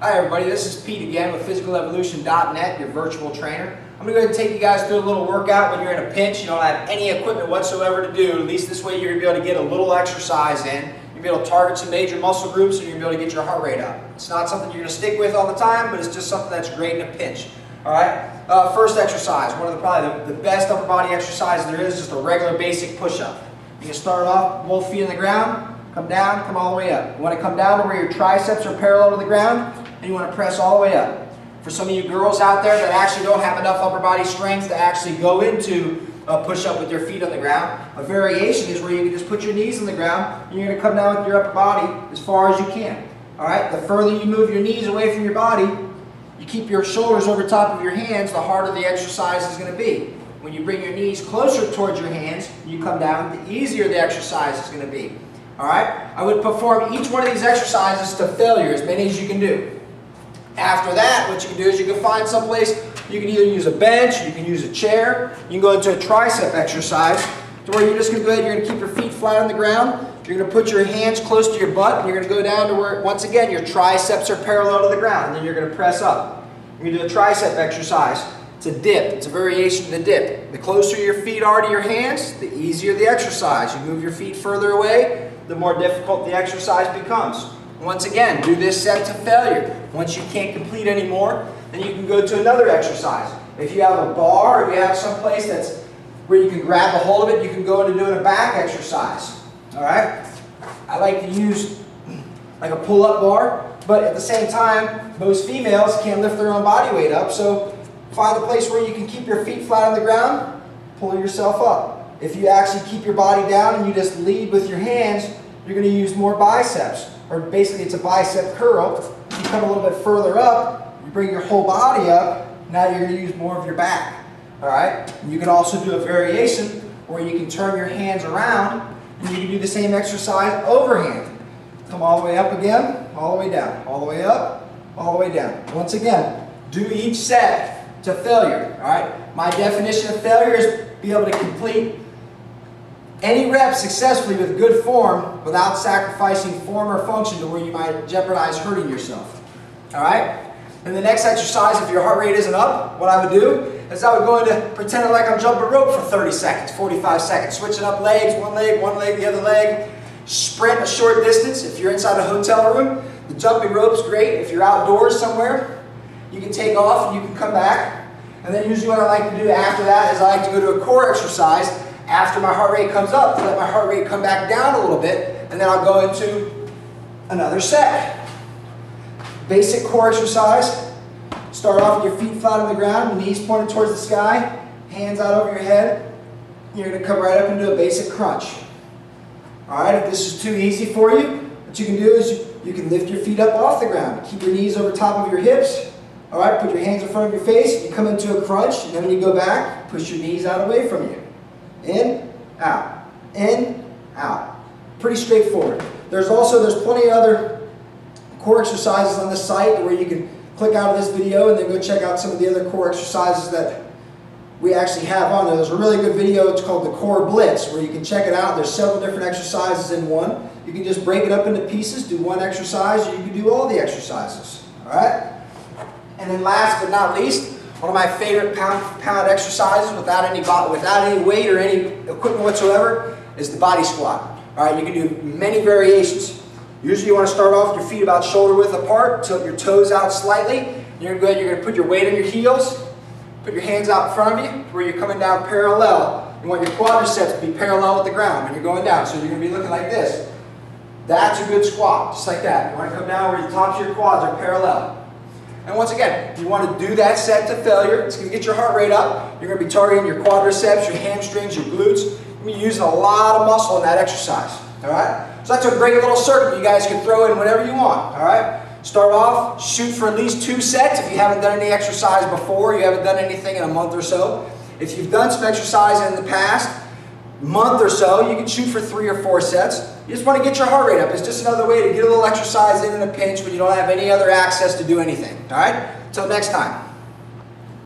Hi everybody, this is Pete again with PhysicalEvolution.net, your virtual trainer. I'm going to go ahead and take you guys through a little workout when you're in a pinch. You don't have any equipment whatsoever to do. At least this way you're going to be able to get a little exercise in. You're going to be able to target some major muscle groups and you're going to be able to get your heart rate up. It's not something you're going to stick with all the time, but it's just something that's great in a pinch. Alright, first exercise, one of probably the best upper body exercise there is, just a regular basic push-up. You can start off, both feet on the ground, come down, come all the way up. You want to come down to where your triceps are parallel to the ground, and you want to press all the way up. For some of you girls out there that actually don't have enough upper body strength to actually go into a push-up with your feet on the ground, a variation is where you can just put your knees on the ground, and you're going to come down with your upper body as far as you can. Alright, the further you move your knees away from your body, you keep your shoulders over top of your hands, the harder the exercise is going to be. When you bring your knees closer towards your hands, you come down, the easier the exercise is going to be. Alright, I would perform each one of these exercises to failure, as many as you can do. After that, what you can do is you can find some place, you can either use a bench, you can use a chair, you can go into a tricep exercise, to where you're just going to go ahead, you're going to keep your feet flat on the ground, you're going to put your hands close to your butt, and you're going to go down to where, once again, your triceps are parallel to the ground, and then you're going to press up. You're going to do a tricep exercise. It's a dip, it's a variation of the dip. The closer your feet are to your hands, the easier the exercise. You move your feet further away, the more difficult the exercise becomes. Once again, do this set to failure. Once you can't complete anymore, then you can go to another exercise. If you have a bar, or you have some place that's where you can grab a hold of it, you can go into doing a back exercise. Alright? I like to use like a pull-up bar, but at the same time, most females can't lift their own body weight up, so find a place where you can keep your feet flat on the ground, pull yourself up. If you actually keep your body down and you just lead with your hands, you're going to use more biceps. Or basically it's a bicep curl. You come a little bit further up, you bring your whole body up, now you're going to use more of your back. Alright? You can also do a variation where you can turn your hands around and you can do the same exercise overhand. Come all the way up again, all the way down, all the way up, all the way down. Once again, do each set to failure. Alright? My definition of failure is be able to complete any rep successfully with good form without sacrificing form or function to where you might jeopardize hurting yourself. Alright? And the next exercise, if your heart rate isn't up, what I would do is I would go into pretending like I'm jumping rope for 30 seconds, 45 seconds. Switching up legs, one leg, the other leg. Sprint a short distance. If you're inside a hotel room, the jumping rope's great. If you're outdoors somewhere, you can take off and you can come back. And then usually what I like to do after that is I like to go to a core exercise after my heart rate comes up, to let my heart rate come back down a little bit, and then I'll go into another set. Basic core exercise. Start off with your feet flat on the ground, knees pointed towards the sky, hands out over your head. You're going to come right up into a basic crunch. Alright, if this is too easy for you, what you can do is you can lift your feet up off the ground. Keep your knees over top of your hips. Alright, put your hands in front of your face. You come into a crunch, and then when you go back, push your knees out away from you. In, out, in, out. Pretty straightforward. There's plenty of other core exercises on this site where you can click out of this video and then go check out some of the other core exercises that we actually have on there. There's a really good video, it's called the Core Blitz, where you can check it out. There's several different exercises in one. You can just break it up into pieces, do one exercise, or you can do all the exercises. Alright? And then last but not least, one of my favorite pound exercises without any weight or any equipment whatsoever is the body squat. Alright, you can do many variations. Usually you want to start off with your feet about shoulder width apart, tilt your toes out slightly. You're going to put your weight on your heels, put your hands out in front of you where you're coming down parallel. You want your quadriceps to be parallel with the ground when you're going down. So you're going to be looking like this. That's a good squat, just like that. You want to come down where the tops of your quads are parallel. And once again, you want to do that set to failure. It's going to get your heart rate up. You're going to be targeting your quadriceps, your hamstrings, your glutes. You're going to be using a lot of muscle in that exercise. Alright? So that's a great little circuit you guys can throw in whenever you want. Alright? Start off, shoot for at least 2 sets if you haven't done any exercise before, you haven't done anything in a month or so. If you've done some exercise in the past month or so, you can shoot for 3 or 4 sets. You just want to get your heart rate up. It's just another way to get a little exercise in a pinch when you don't have any other access to do anything. Alright? Until next time.